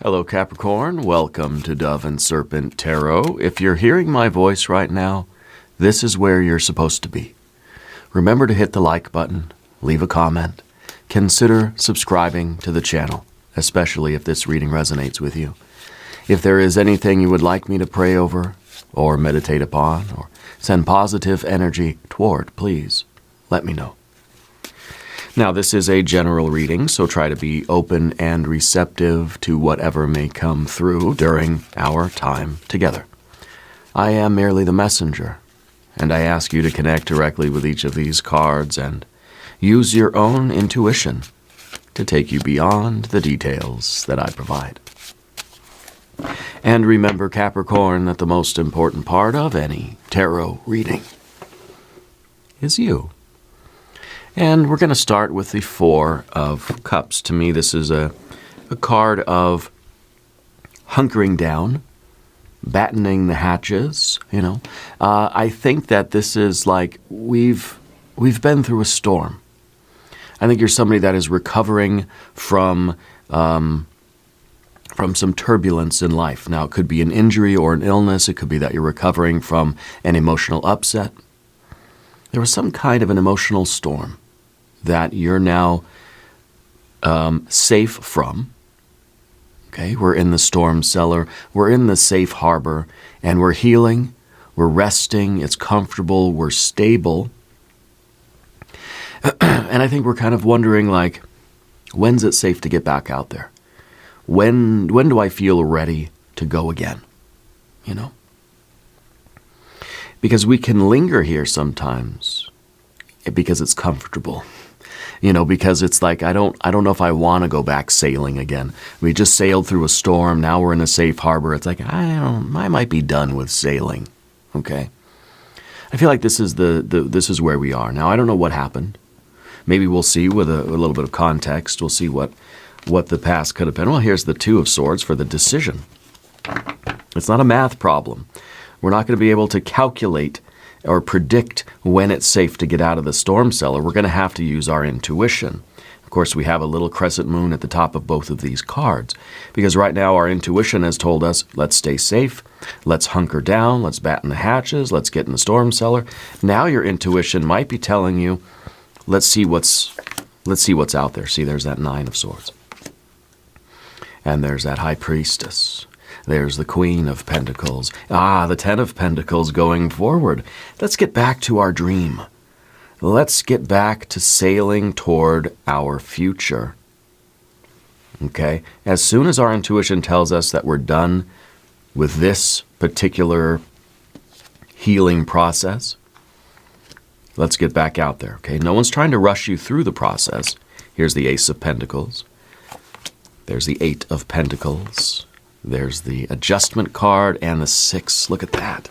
Hello Capricorn, welcome to Dove and Serpent Tarot. If you're hearing my voice right now, this is where you're supposed to be. Remember to hit the like button, leave a comment, consider subscribing to the channel, especially if this reading resonates with you. If there is anything you would like me to pray over, or meditate upon, or send positive energy toward, please let me know. Now, this is a general reading, so try to be open and receptive to whatever may come through during our time together. I am merely the messenger, and I ask you to connect directly with each of these cards and use your own intuition to take you beyond the details that I provide. And remember, Capricorn, that the most important part of any tarot reading is you. And we're going to start with the Four of Cups. To me, this is a card of hunkering down, battening the hatches, I think that this is like we've been through a storm. I think you're somebody that is recovering from some turbulence in life. Now, it could be an injury or an illness. It could be that you're recovering from an emotional upset. There was some kind of an emotional storm that you're now safe from. Okay, we're in the storm cellar, we're in the safe harbor, and we're healing, we're resting, it's comfortable, we're stable. And I think we're kind of wondering, like, when's it safe to get back out there? When do I feel ready to go again? Because we can linger here sometimes because it's comfortable. Because it's like, I don't know if I want to go back sailing again. We just sailed through a storm. Now we're in a safe harbor. It's like, I might be done with sailing. Okay. I feel like this is where we are. Now, I don't know what happened. Maybe we'll see with a little bit of context. We'll see what the past could have been. Well, here's the Two of Swords for the decision. It's not a math problem. We're not going to be able to calculate or predict when it's safe to get out of the storm cellar. We're going to have to use our intuition. Of course, we have a little crescent moon at the top of both of these cards, because right now our intuition has told us, let's stay safe, let's hunker down, let's batten the hatches, let's get in the storm cellar. Now your intuition might be telling you, let's see what's out there. See, there's that Nine of Swords. And there's that High Priestess. There's the Queen of Pentacles. The Ten of Pentacles going forward. Let's get back to our dream. Let's get back to sailing toward our future. Okay? As soon as our intuition tells us that we're done with this particular healing process, let's get back out there. Okay? No one's trying to rush you through the process. Here's the Ace of Pentacles. There's the Eight of Pentacles. There's the Adjustment card and the Six. Look at that.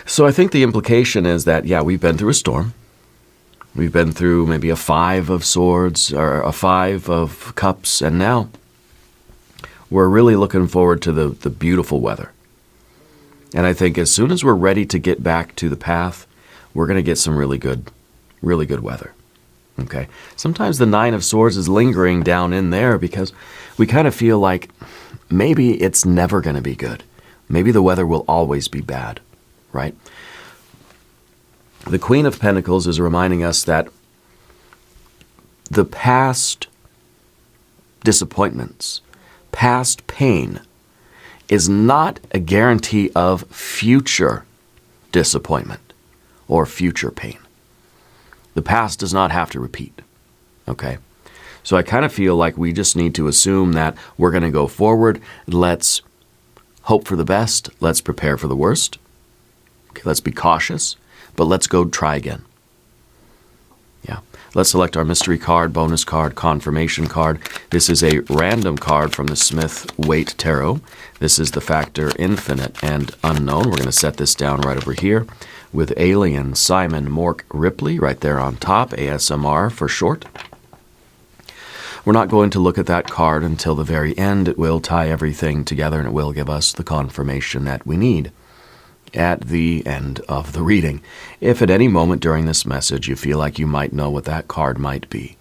So I think the implication is that, yeah, we've been through a storm. We've been through maybe a Five of Swords or a Five of Cups, and now we're really looking forward to the beautiful weather. And I think as soon as we're ready to get back to the path, we're going to get some really good weather. Okay. Sometimes the Nine of Swords is lingering down in there because we kind of feel like maybe it's never going to be good. Maybe the weather will always be bad, right? The Queen of Pentacles is reminding us that the past disappointments, past pain, is not a guarantee of future disappointment or future pain. The past does not have to repeat, okay? So I kind of feel like we just need to assume that we're going to go forward. Let's hope for the best. Let's prepare for the worst. Okay, let's be cautious, but let's go try again. Yeah. Let's select our mystery card, bonus card, confirmation card. This is a random card from the Smith-Waite Tarot. This is the factor infinite and unknown. We're going to set this down right over here with Alien Simon Mork Ripley right there on top, ASMR for short. We're not going to look at that card until the very end. It will tie everything together and it will give us the confirmation that we need at the end of the reading. If at any moment during this message you feel like you might know what that card might be,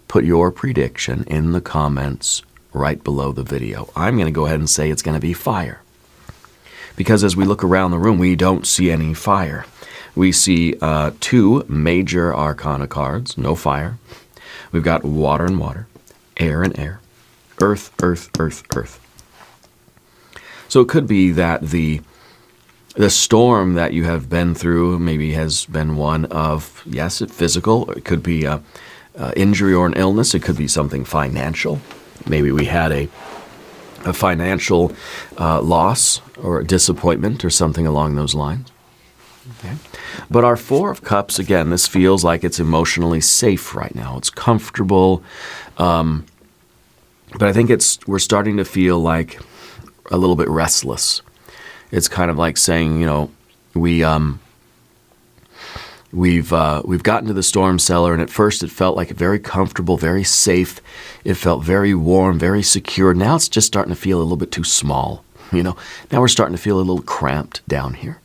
put your prediction in the comments right below the video. I'm going to go ahead and say it's going to be fire. Because as we look around the room, we don't see any fire. We see 2 major arcana cards, no fire. We've got water and water, air and air, earth, earth, earth, earth. So it could be that the storm that you have been through maybe has been one of, yes, physical. It could be a injury or an illness. It could be something financial. Maybe we had a financial loss or a disappointment or something along those lines. Okay. But our 4 of Cups, again, this feels like it's emotionally safe right now. It's comfortable. But I think we're starting to feel like a little bit restless. It's kind of like saying, you know, we've gotten to the storm cellar, and at first it felt like very comfortable, very safe. It felt very warm, very secure. Now it's just starting to feel a little bit too small. You know, now we're starting to feel a little cramped down here.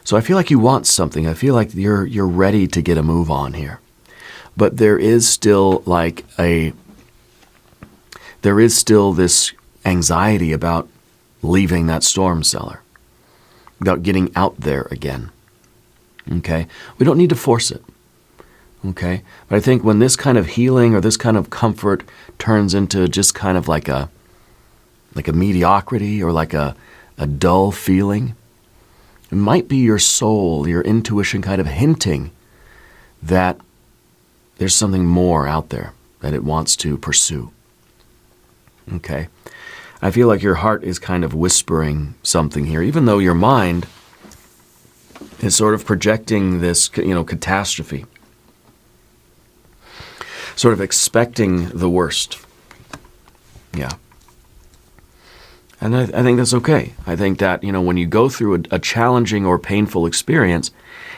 So I feel like you want something. I feel like you're ready to get a move on here. But there is still this anxiety about leaving that storm cellar, about getting out there again. Okay? We don't need to force it. Okay? But I think when this kind of healing or this kind of comfort turns into just kind of like a mediocrity or like a dull feeling, it might be your soul, your intuition kind of hinting that there's something more out there that it wants to pursue. Okay? I feel like your heart is kind of whispering something here, even though your mind is sort of projecting this, catastrophe. Sort of expecting the worst. Yeah. And I think that's okay. I think that, when you go through a challenging or painful experience,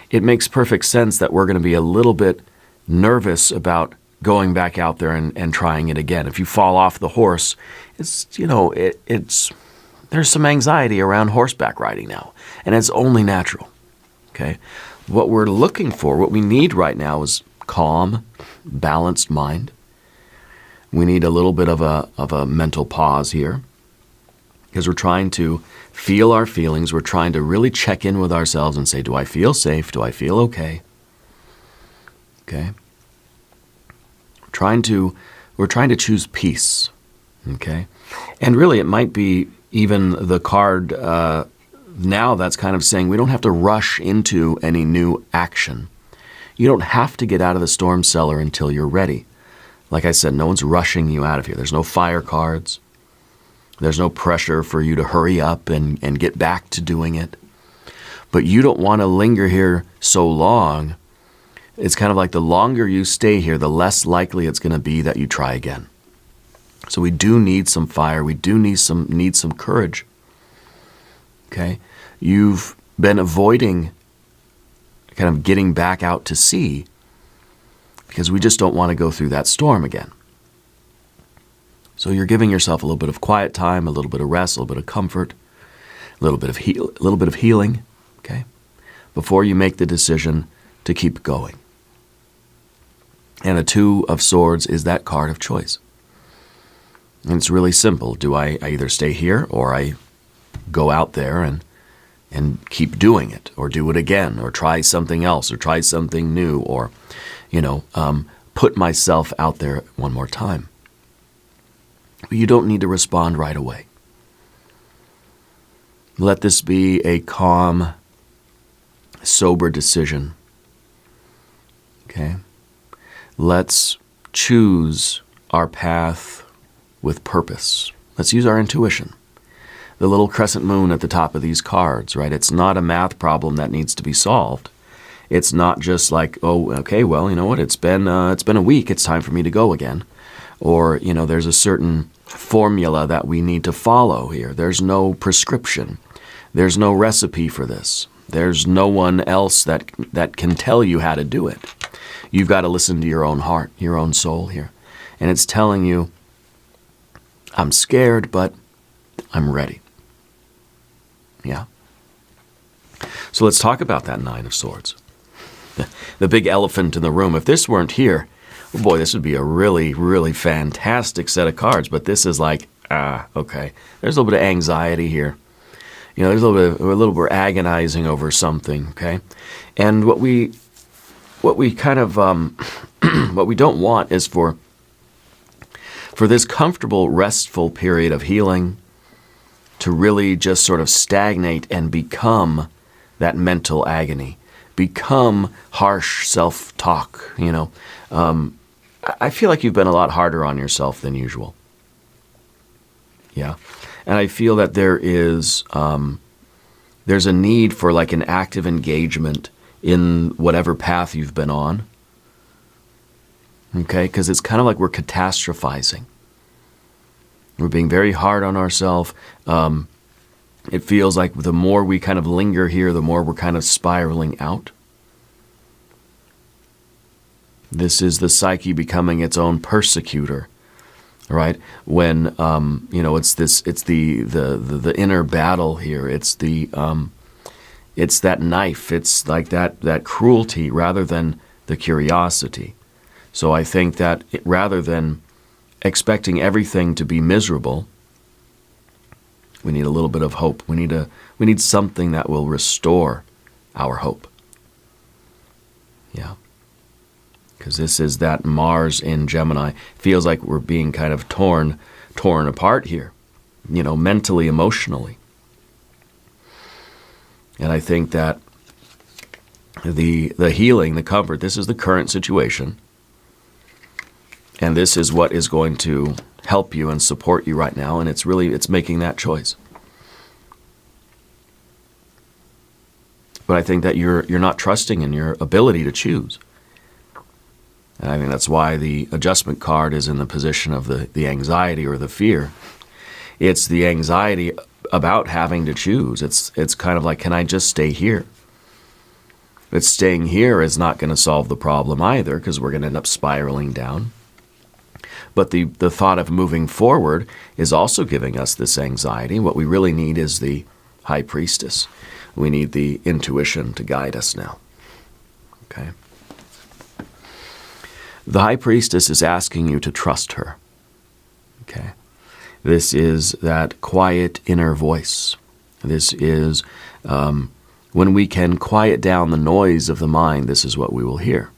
it makes perfect sense that we're going to be a little bit nervous about going back out there and trying it again. If you fall off the horse, there's some anxiety around horseback riding now, and it's only natural. Okay? What we're looking for, what we need right now is calm, balanced mind. We need a little bit of a mental pause here, because we're trying to feel our feelings. We're trying to really check in with ourselves and say, do I feel safe? Do I feel okay? Okay? We're trying to choose peace. Okay? And really, it might be even the card now that's kind of saying we don't have to rush into any new action. You don't have to get out of the storm cellar until you're ready. Like I said, no one's rushing you out of here. There's no fire cards. There's no pressure for you to hurry up and get back to doing it. But you don't want to linger here so long. It's kind of like the longer you stay here, the less likely it's going to be that you try again. So we do need some fire. We do need some courage. Okay? You've been avoiding kind of getting back out to sea because we just don't want to go through that storm again. So you're giving yourself a little bit of quiet time, a little bit of rest, a little bit of comfort, a little bit of healing, okay, before you make the decision to keep going. And the 2 of Swords is that card of choice. And it's really simple. Do I either stay here or I go out there and keep doing it, or do it again, or try something else, or try something new, or, put myself out there one more time. But you don't need to respond right away. Let this be a calm, sober decision. Okay? Let's choose our path with purpose. Let's use our intuition. The little crescent moon at the top of these cards, right? It's not a math problem that needs to be solved. It's not just like, oh, okay, well, you know what? It's been a week. It's time for me to go again. Or, there's a certain formula that we need to follow here. There's no prescription. There's no recipe for this. There's no one else that can tell you how to do it. You've got to listen to your own heart, your own soul here. And it's telling you, I'm scared, but I'm ready. Yeah? So let's talk about that 9 of Swords. The big elephant in the room. If this weren't here, boy, this would be a really, really fantastic set of cards, but this is like, okay. There's a little bit of anxiety here. There's a little bit agonizing over something, okay? And what we kind of, what we don't want is for this comfortable, restful period of healing to really just sort of stagnate and become that mental agony, become harsh self-talk, I feel like you've been a lot harder on yourself than usual. Yeah. And I feel that there's a need for like an active engagement in whatever path you've been on. Okay? Because it's kind of like we're catastrophizing. We're being very hard on ourselves. It feels like the more we kind of linger here, the more we're kind of spiraling out. This is the psyche becoming its own persecutor. Right? When it's the inner battle here. It's that knife. It's like that cruelty rather than the curiosity. So I think that rather than expecting everything to be miserable, we need a little bit of hope. We need something that will restore our hope. Yeah. Because this is that Mars in Gemini. Feels like we're being kind of torn apart here, mentally, emotionally. And I think that the healing, the comfort, this is the current situation. And this is what is going to help you and support you right now. And it's making that choice. But I think that you're not trusting in your ability to choose. And I think that's why the adjustment card is in the position of the anxiety or the fear. It's the anxiety about having to choose. It's kind of like, can I just stay here? But staying here is not going to solve the problem either, because we're going to end up spiraling down. But the thought of moving forward is also giving us this anxiety. What we really need is the High Priestess. We need the intuition to guide us now. Okay? The High Priestess is asking you to trust her. Okay? This is that quiet inner voice. This is when we can quiet down the noise of the mind, this is what we will hear.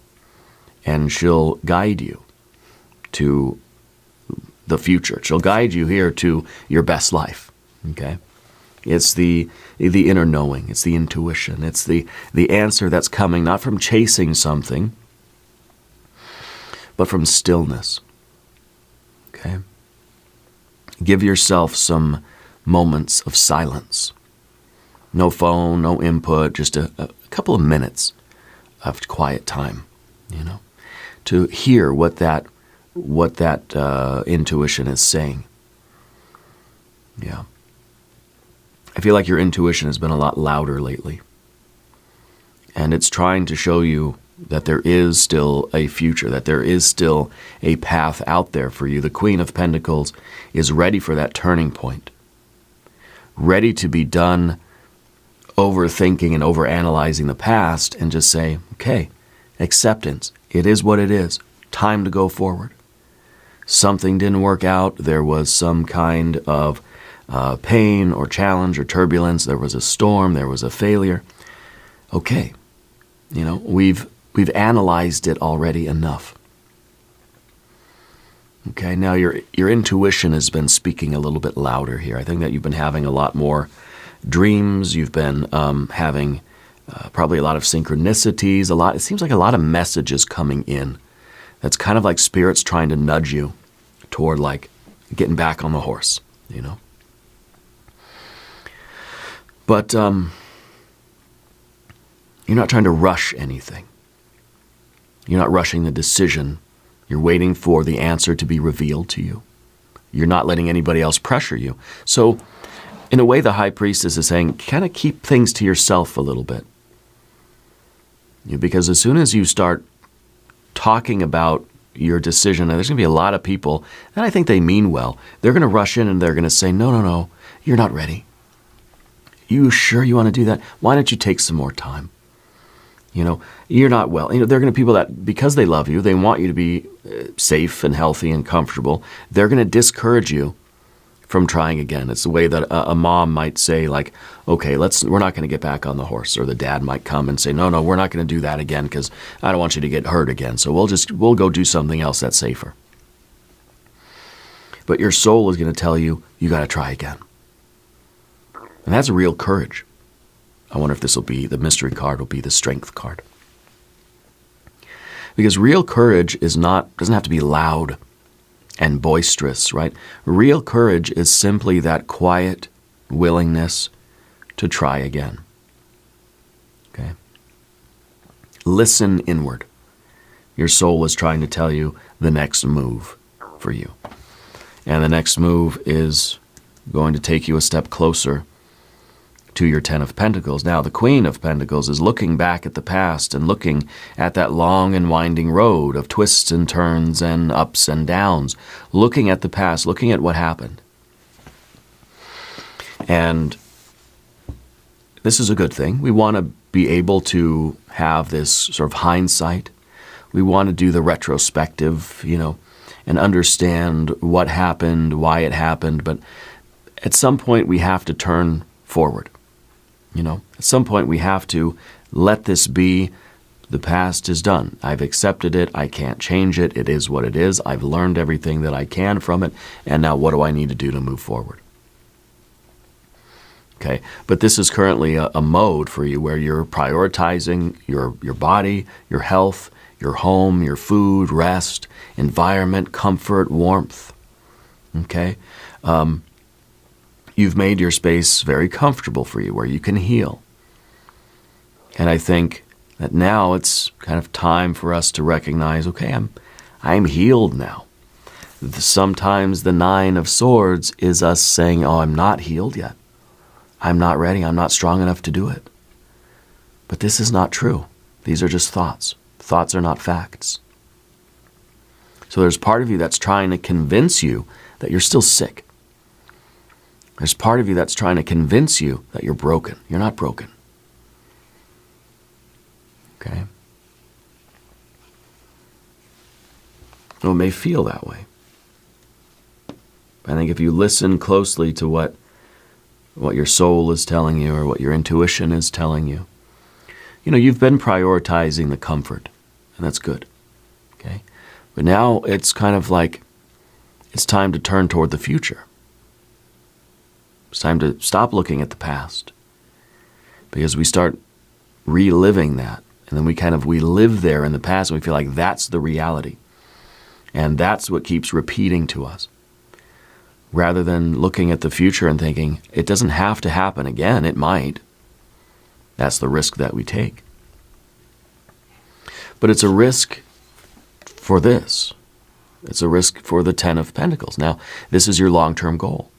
And she'll guide you to the future. She'll guide you here to your best life. Okay? It's the inner knowing. It's the intuition. It's the answer that's coming not from chasing something, but from stillness. Okay? Give yourself some moments of silence. No phone, no input, just a couple of minutes of quiet time, to hear what that intuition is saying. Yeah. I feel like your intuition has been a lot louder lately. And it's trying to show you that there is still a future, that there is still a path out there for you. The Queen of Pentacles is ready for that turning point, ready to be done overthinking and overanalyzing the past and just say, okay, acceptance. It is what it is. Time to go forward. Something didn't work out. There was some kind of pain or challenge or turbulence. There was a storm. There was a failure. Okay. We've analyzed it already enough. Okay, now your intuition has been speaking a little bit louder here. I think that you've been having a lot more dreams. You've been having probably a lot of synchronicities. It seems like a lot of messages coming in. That's kind of like spirits trying to nudge you toward like getting back on the horse, But you're not trying to rush anything. You're not rushing the decision. You're waiting for the answer to be revealed to you. You're not letting anybody else pressure you. So, in a way, the High Priestess is saying, kind of keep things to yourself a little bit. Because as soon as you start talking about your decision, and there's going to be a lot of people, and I think they mean well, they're going to rush in and they're going to say, no, you're not ready. You sure you want to do that? Why don't you take some more time? You're not well. There are going to be people that, because they love you, they want you to be safe and healthy and comfortable. They're going to discourage you from trying again. It's the way that a mom might say, like, okay, we're not going to get back on the horse. Or the dad might come and say, no, we're not going to do that again because I don't want you to get hurt again. So we'll go do something else that's safer. But your soul is going to tell you, you got to try again. And that's real courage. I wonder if this will be, the mystery card will be the strength card. Because real courage doesn't have to be loud and boisterous, right? Real courage is simply that quiet willingness to try again. Okay? Listen inward. Your soul is trying to tell you the next move for you. And the next move is going to take you a step closer to your Ten of Pentacles. Now, the Queen of Pentacles is looking back at the past and looking at that long and winding road of twists and turns and ups and downs, looking at the past, looking at what happened. And this is a good thing. We want to be able to have this sort of hindsight. We want to do the retrospective, and understand what happened, why it happened. But at some point, we have to turn forward. At some point we have to let this be. The past is done. I've accepted it. I can't change it. It is what it is. I've learned everything that I can from it. And now what do I need to do to move forward? Okay, but this is currently a mode for you where you're prioritizing your body, your health, your home, your food, rest, environment, comfort, warmth. Okay? You've made your space very comfortable for you where you can heal. And I think that now it's kind of time for us to recognize, okay, I'm healed now. Sometimes the Nine of Swords is us saying, oh, I'm not healed yet. I'm not ready. I'm not strong enough to do it. But this is not true. These are just thoughts. Thoughts are not facts. So there's part of you that's trying to convince you that you're still sick. There's part of you that's trying to convince you that you're broken. You're not broken. Okay? Well, it may feel that way. I think if you listen closely to what your soul is telling you or what your intuition is telling you, you've been prioritizing the comfort, and that's good. Okay? But now it's kind of like it's time to turn toward the future. It's time to stop looking at the past, because we start reliving that, and then we live there in the past, and we feel like that's the reality, and that's what keeps repeating to us, rather than looking at the future and thinking it doesn't have to happen again. It might. That's the risk that we take. But it's a risk for this. It's a risk for the Ten of Pentacles. Now, this is your long-term goal.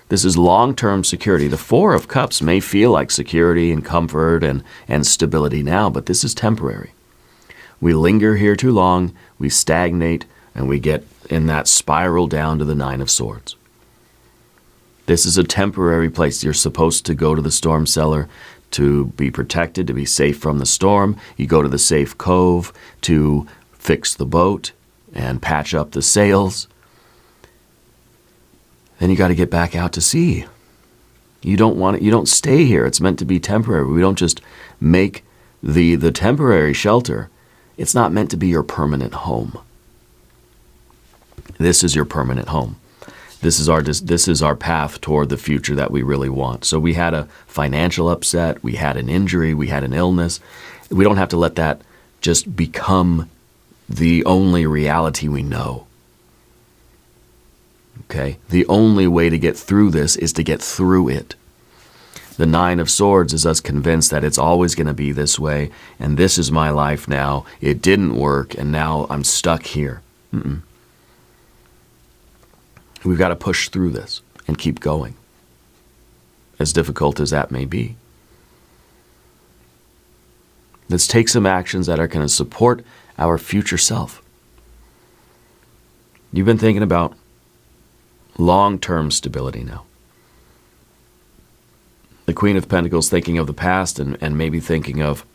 This is long-term security. The Four of Cups may feel like security and comfort and stability now, but this is temporary. We linger here too long, we stagnate, and we get in that spiral down to the Nine of Swords. This is a temporary place. You're supposed to go to the storm cellar to be protected, to be safe from the storm. You go to the safe cove to fix the boat and patch up the sails. Then you got to get back out to sea. You don't stay here. It's meant to be temporary. We don't just make the temporary shelter. It's not meant to be your permanent home. This is your permanent home. This is our path toward the future that we really want. So we had a financial upset, we had an injury, we had an illness. We don't have to let that just become the only reality we know. Okay? The only way to get through this is to get through it. The Nine of Swords is us convinced that it's always going to be this way, and this is my life now. It didn't work, and now I'm stuck here. We've got to push through this and keep going, as difficult as that may be. Let's take some actions that are going to support our future self. You've been thinking about long-term stability now. The Queen of Pentacles thinking of the past and maybe thinking of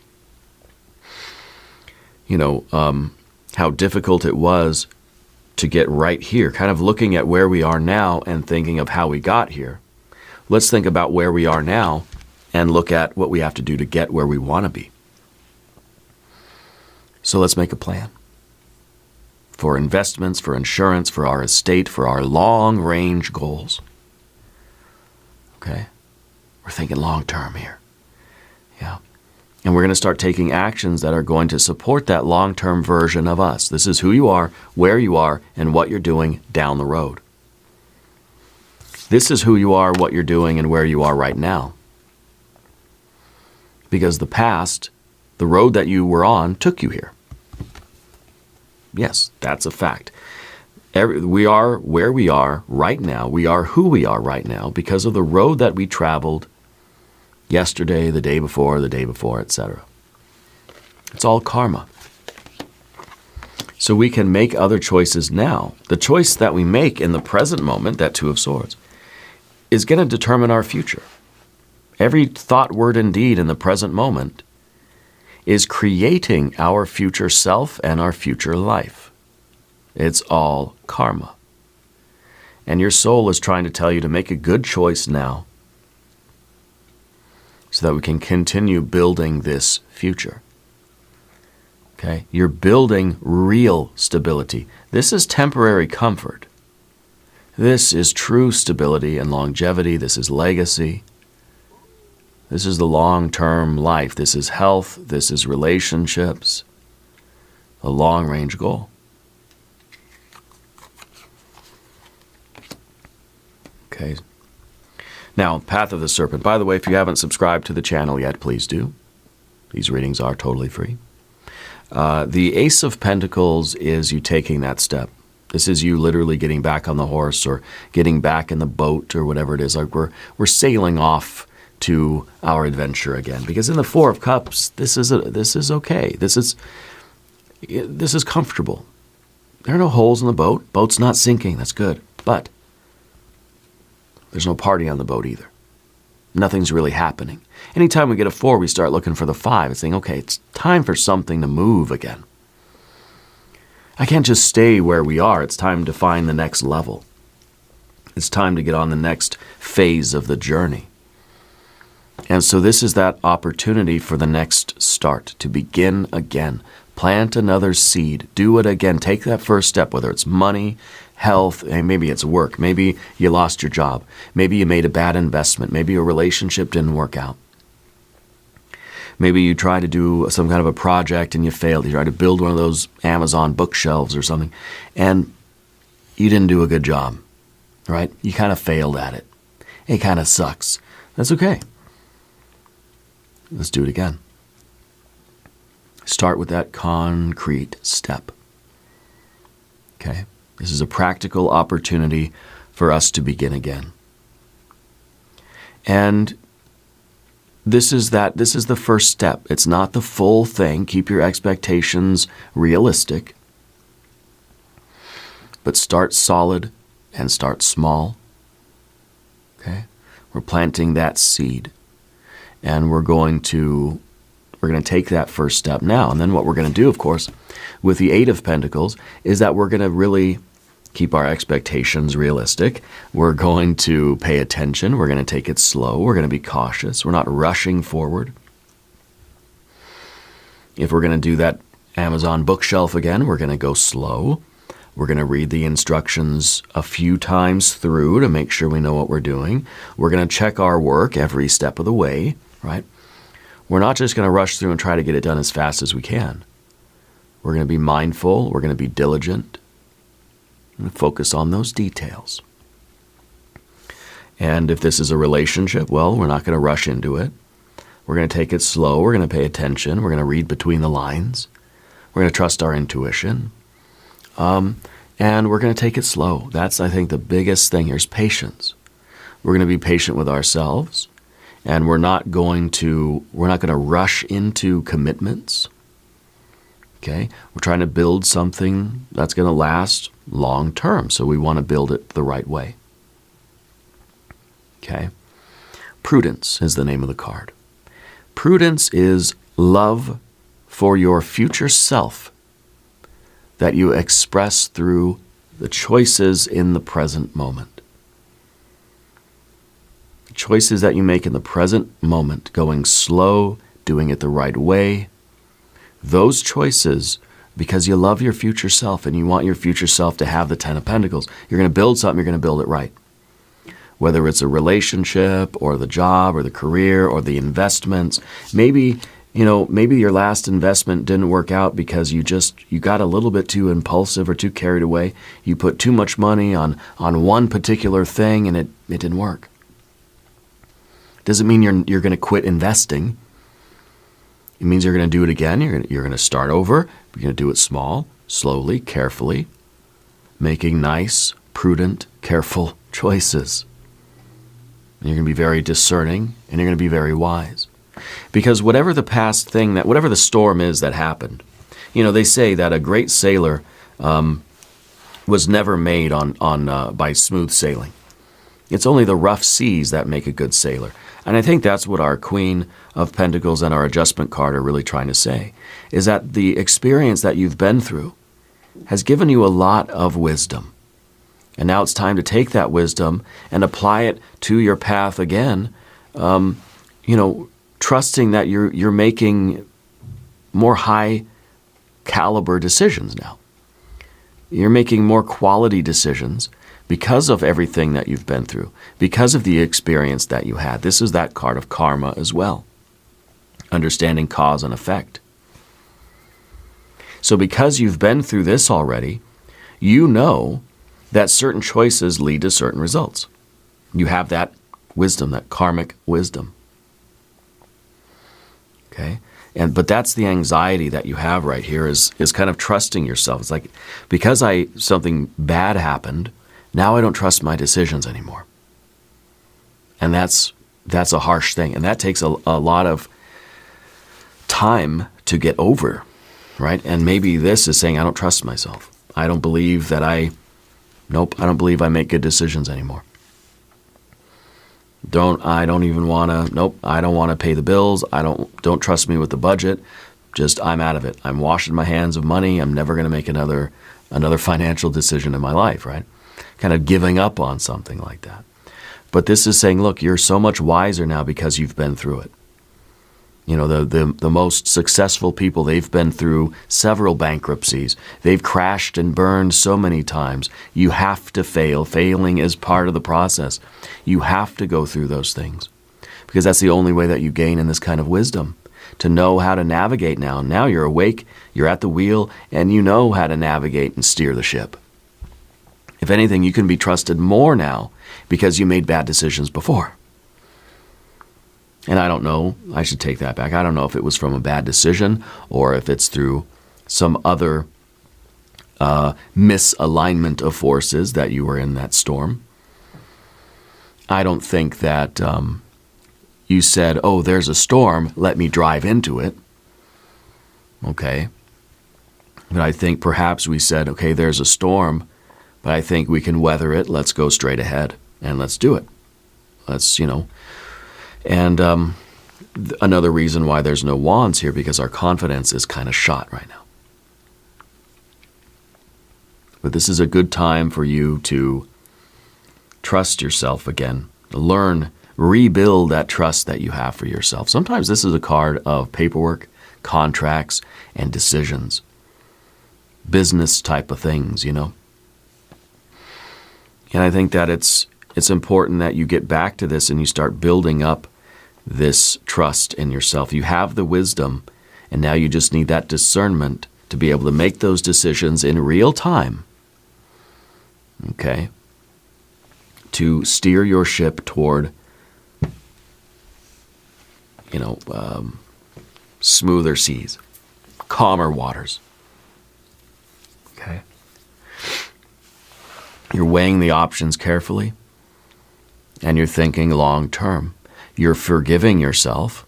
how difficult it was to get right here, kind of looking at where we are now and thinking of how we got here. Let's think about where we are now and look at what we have to do to get where we want to be. So let's make a plan for investments, for insurance, for our estate, for our long-range goals. Okay? We're thinking long-term here. Yeah. And we're going to start taking actions that are going to support that long-term version of us. This is who you are, where you are, and what you're doing down the road. This is who you are, what you're doing, and where you are right now. Because the past, the road that you were on, took you here. Yes, that's a fact. We are where we are right now. We are who we are right now because of the road that we traveled yesterday, the day before, etc. It's all karma. So we can make other choices now. The choice that we make in the present moment, that Two of Swords, is going to determine our future. Every thought, word, and deed in the present moment is creating our future self and our future life. It's all karma. And your soul is trying to tell you to make a good choice now so that we can continue building this future. Okay? You're building real stability. This is temporary comfort. This is true stability and longevity. This is legacy. This is the long-term life. This is health. This is relationships. A long-range goal. Okay. Now, Path of the Serpent. By the way, if you haven't subscribed to the channel yet, please do. These readings are totally free. The Ace of Pentacles is you taking that step. This is you literally getting back on the horse or getting back in the boat or whatever it is. Like we're sailing off to our adventure again. Because in the Four of Cups, this is okay. This is comfortable. There are no holes in the boat. Boat's not sinking. That's good. But there's no party on the boat either. Nothing's really happening. Anytime we get a 4, we start looking for the 5. It's saying, okay, it's time for something to move again. I can't just stay where we are. It's time to find the next level. It's time to get on the next phase of the journey. And so this is that opportunity for the next start, to begin again. Plant another seed. Do it again. Take that first step, whether it's money, health, and maybe it's work. Maybe you lost your job. Maybe you made a bad investment. Maybe a relationship didn't work out. Maybe you tried to do some kind of a project and you failed. You tried to build one of those Amazon bookshelves or something, and you didn't do a good job, right? You kind of failed at it. It kind of sucks. That's okay. Let's do it again. Start with that concrete step. Okay? This is a practical opportunity for us to begin again. And this is the first step. It's not the full thing. Keep your expectations realistic. But start solid and start small. Okay? We're planting that seed. And we're going to take that first step now. And then what we're going to do, of course, with the Eight of Pentacles is that we're going to really keep our expectations realistic. We're going to pay attention. We're going to take it slow. We're going to be cautious. We're not rushing forward. If we're going to do that Amazon bookshelf again, we're going to go slow. We're going to read the instructions a few times through to make sure we know what we're doing. We're going to check our work every step of the way, right? We're not just going to rush through and try to get it done as fast as we can. We're going to be mindful. We're going to be diligent. We're going to focus on those details. And if this is a relationship, well, we're not going to rush into it. We're going to take it slow. We're going to pay attention. We're going to read between the lines. We're going to trust our intuition. And we're going to take it slow. That's, I think, the biggest thing here is patience. We're going to be patient with ourselves. And we're not going to rush into commitments. Okay? We're trying to build something that's going to last long term. So we want to build it the right way. Okay? Prudence is the name of the card. Prudence is love for your future self that you express through the choices in the present moment. The choices that you make in the present moment, going slow, doing it the right way. Those choices, because you love your future self and you want your future self to have the Ten of Pentacles, you're going to build something, you're going to build it right. Whether it's a relationship or the job or the career or the investments. Maybe your last investment didn't work out because you got a little bit too impulsive or too carried away. You put too much money on one particular thing and it didn't work. Doesn't mean you're going to quit investing. It means you're going to do it again. You're going to start over. You're going to do it small, slowly, carefully, making nice, prudent, careful choices. And you're going to be very discerning, and you're going to be very wise. Because whatever the past thing, whatever the storm is that happened, they say that a great sailor was never made by smooth sailing. It's only the rough seas that make a good sailor. And I think that's what our Queen of Pentacles and our Adjustment card are really trying to say, is that the experience that you've been through has given you a lot of wisdom. And now it's time to take that wisdom and apply it to your path again, trusting that you're making more high caliber decisions now. You're making more quality decisions because of everything that you've been through, because of the experience that you had. This is that card of karma as well, understanding cause and effect. So because you've been through this already, you know that certain choices lead to certain results. You have that wisdom, that karmic wisdom. Okay? But that's the anxiety that you have right here is kind of trusting yourself. It's like, because something bad happened, now I don't trust my decisions anymore. And that's a harsh thing. And that takes a lot of time to get over, right? And maybe this is saying, I don't trust myself. I don't believe I don't believe I make good decisions anymore. I don't want to pay the bills. Don't trust me with the budget. I'm out of it. I'm washing my hands of money. I'm never going to make another financial decision in my life, right? Kind of giving up on something like that. But this is saying, look, you're so much wiser now because you've been through it. The most successful people, they've been through several bankruptcies. They've crashed and burned so many times. You have to fail. Failing is part of the process. You have to go through those things because that's the only way that you gain in this kind of wisdom, to know how to navigate now. Now you're awake, you're at the wheel, and you know how to navigate and steer the ship. If anything, you can be trusted more now because you made bad decisions before. And I don't know, I should take that back. I don't know if it was from a bad decision or if it's through some other misalignment of forces that you were in that storm. I don't think that you said, oh, there's a storm, let me drive into it. Okay. But I think perhaps we said, okay, there's a storm, but I think we can weather it. Let's go straight ahead and let's do it. And another reason why there's no wands here, because our confidence is kind of shot right now. But this is a good time for you to trust yourself again. Rebuild that trust that you have for yourself. Sometimes this is a card of paperwork, contracts, and decisions. Business type of things, And I think that it's important that you get back to this and you start building up this trust in yourself. You have the wisdom, and now you just need that discernment to be able to make those decisions in real time, okay, to steer your ship toward, smoother seas, calmer waters, okay? You're weighing the options carefully, and you're thinking long term. You're forgiving yourself.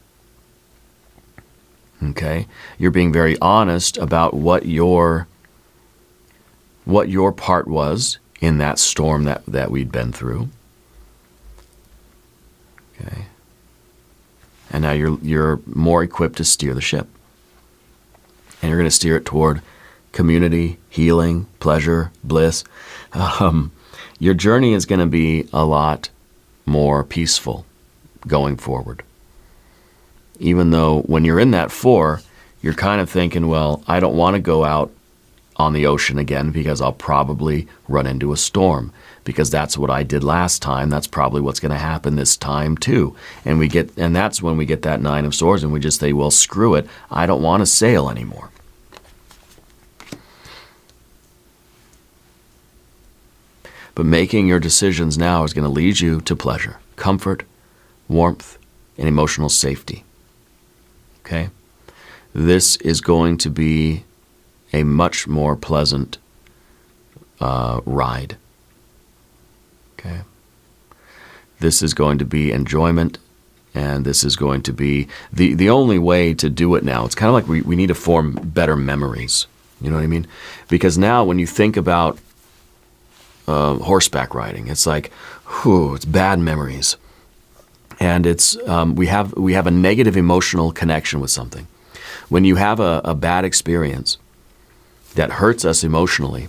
Okay? You're being very honest about what your part was in that storm that we'd been through. Okay? And now you're more equipped to steer the ship. and you're going to steer it toward community, healing, pleasure, bliss, your journey is going to be a lot more peaceful going forward. Even though when you're in that 4, you're kind of thinking, well, I don't want to go out on the ocean again because I'll probably run into a storm, because that's what I did last time. That's probably what's going to happen this time too. And that's when we get that 9 of Swords and we just say, well, screw it. I don't want to sail anymore. But making your decisions now is going to lead you to pleasure, comfort, warmth, and emotional safety. Okay? This is going to be a much more pleasant ride. Okay? This is going to be enjoyment, and this is going to be the only way to do it now. It's kind of like we need to form better memories. You know what I mean? Because now when you think about horseback riding, it's like, whew, it's bad memories. And it's we have a negative emotional connection with something. When you have a bad experience that hurts us emotionally,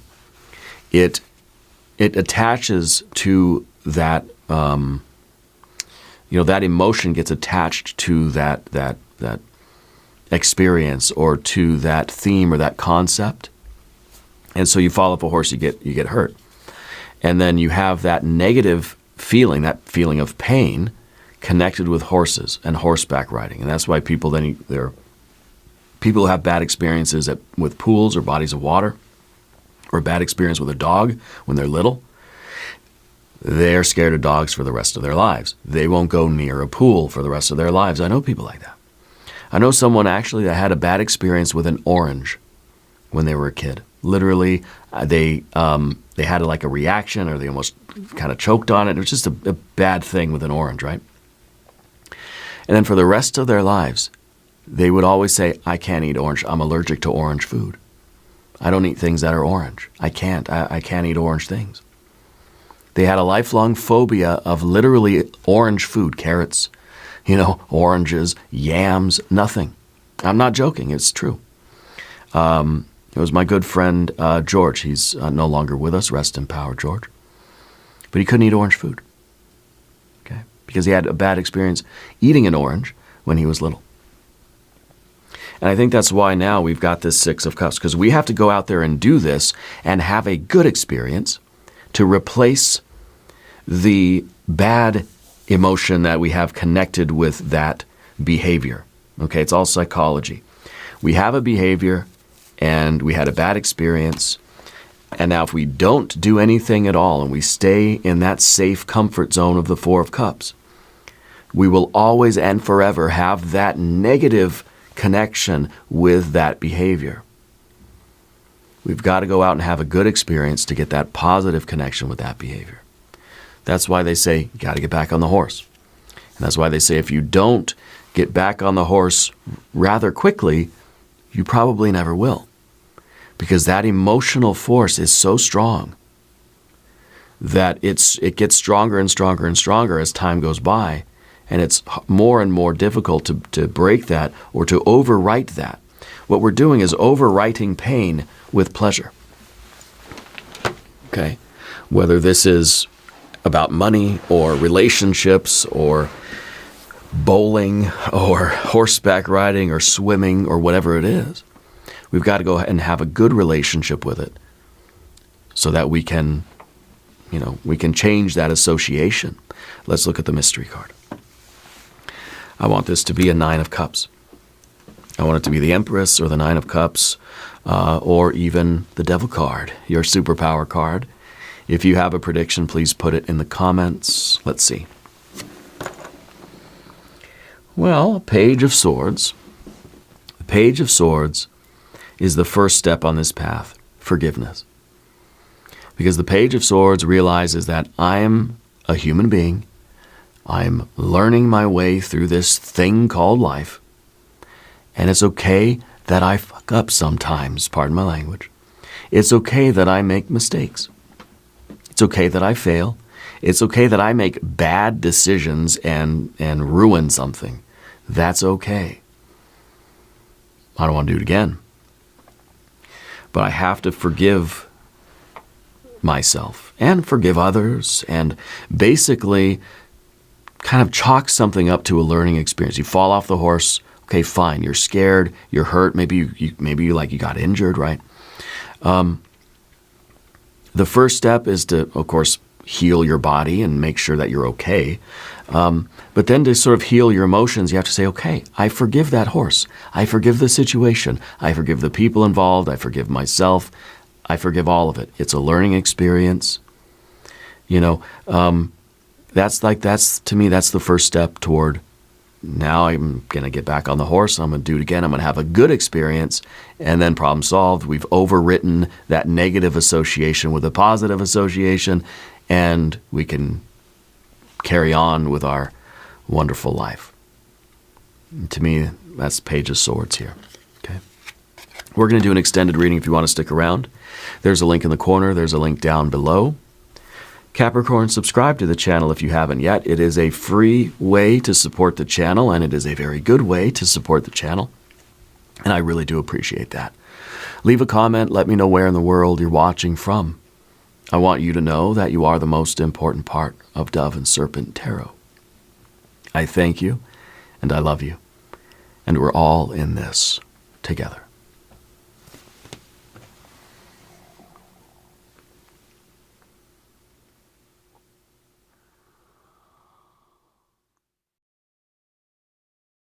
it attaches to that, that emotion gets attached to that experience or to that theme or that concept. And so you fall off a horse, you get hurt. And then you have that negative feeling, that feeling of pain, connected with horses and horseback riding. And that's why people who have bad experiences with pools or bodies of water, or a bad experience with a dog when they're little, they're scared of dogs for the rest of their lives. They won't go near a pool for the rest of their lives. I know people like that. I know someone actually that had a bad experience with an orange when they were a kid. Literally, they had like a reaction, or they almost kind of choked on it. It was just a bad thing with an orange, right? And then for the rest of their lives, they would always say, I can't eat orange. I'm allergic to orange food. I don't eat things that are orange. I can't eat orange things. They had a lifelong phobia of literally orange food, carrots, oranges, yams, nothing. I'm not joking. It's true. It was my good friend, George. He's no longer with us. Rest in power, George. But he couldn't eat orange food. Okay? Because he had a bad experience eating an orange when he was little. And I think that's why now we've got this 6 of Cups, because we have to go out there and do this and have a good experience to replace the bad emotion that we have connected with that behavior. Okay? It's all psychology. We have a behavior, and we had a bad experience, and now if we don't do anything at all and we stay in that safe comfort zone of the 4 of Cups, we will always and forever have that negative connection with that behavior. We've got to go out and have a good experience to get that positive connection with that behavior. That's why they say you got to get back on the horse. And that's why they say if you don't get back on the horse rather quickly, you probably never will. Because that emotional force is so strong that it gets stronger and stronger and stronger as time goes by, and it's more and more difficult to break that or to overwrite that. What we're doing is overwriting pain with pleasure. Okay? Whether this is about money or relationships or bowling or horseback riding or swimming or whatever it is, we've got to go ahead and have a good relationship with it so that we can change that association. Let's look at the mystery card. I want this to be a 9 of Cups. I want it to be the Empress or the 9 of Cups, or even the Devil card, your superpower card. If you have a prediction, please put it in the comments. Let's see. Well, Page of Swords. The Page of Swords is the first step on this path, forgiveness. Because the Page of Swords realizes that I am a human being. I'm learning my way through this thing called life. And it's okay that I fuck up sometimes, pardon my language. It's okay that I make mistakes. It's okay that I fail. It's okay that I make bad decisions and ruin something. That's okay. I don't want to do it again. But I have to forgive myself and forgive others and basically kind of chalk something up to a learning experience. You fall off the horse, okay, fine. You're scared, you're hurt, maybe you got injured, right? The first step is to, of course, heal your body and make sure that you're okay. But then to sort of heal your emotions, you have to say, okay, I forgive that horse. I forgive the situation. I forgive the people involved. I forgive myself. I forgive all of it. It's a learning experience. You know, to me, that's the first step toward, now I'm going to get back on the horse. I'm going to do it again. I'm going to have a good experience, and then problem solved. We've overwritten that negative association with a positive association, and we can carry on with our wonderful life. And to me, that's Page of Swords here. Okay. We're going to do an extended reading if you want to stick around. There's a link in the corner. There's a link down below. Capricorn, subscribe to the channel if you haven't yet. It is a free way to support the channel, and it is a very good way to support the channel. And I really do appreciate that. Leave a comment. Let me know where in the world you're watching from. I want you to know that you are the most important part of Dove and Serpent Tarot. I thank you, and I love you. And we're all in this together.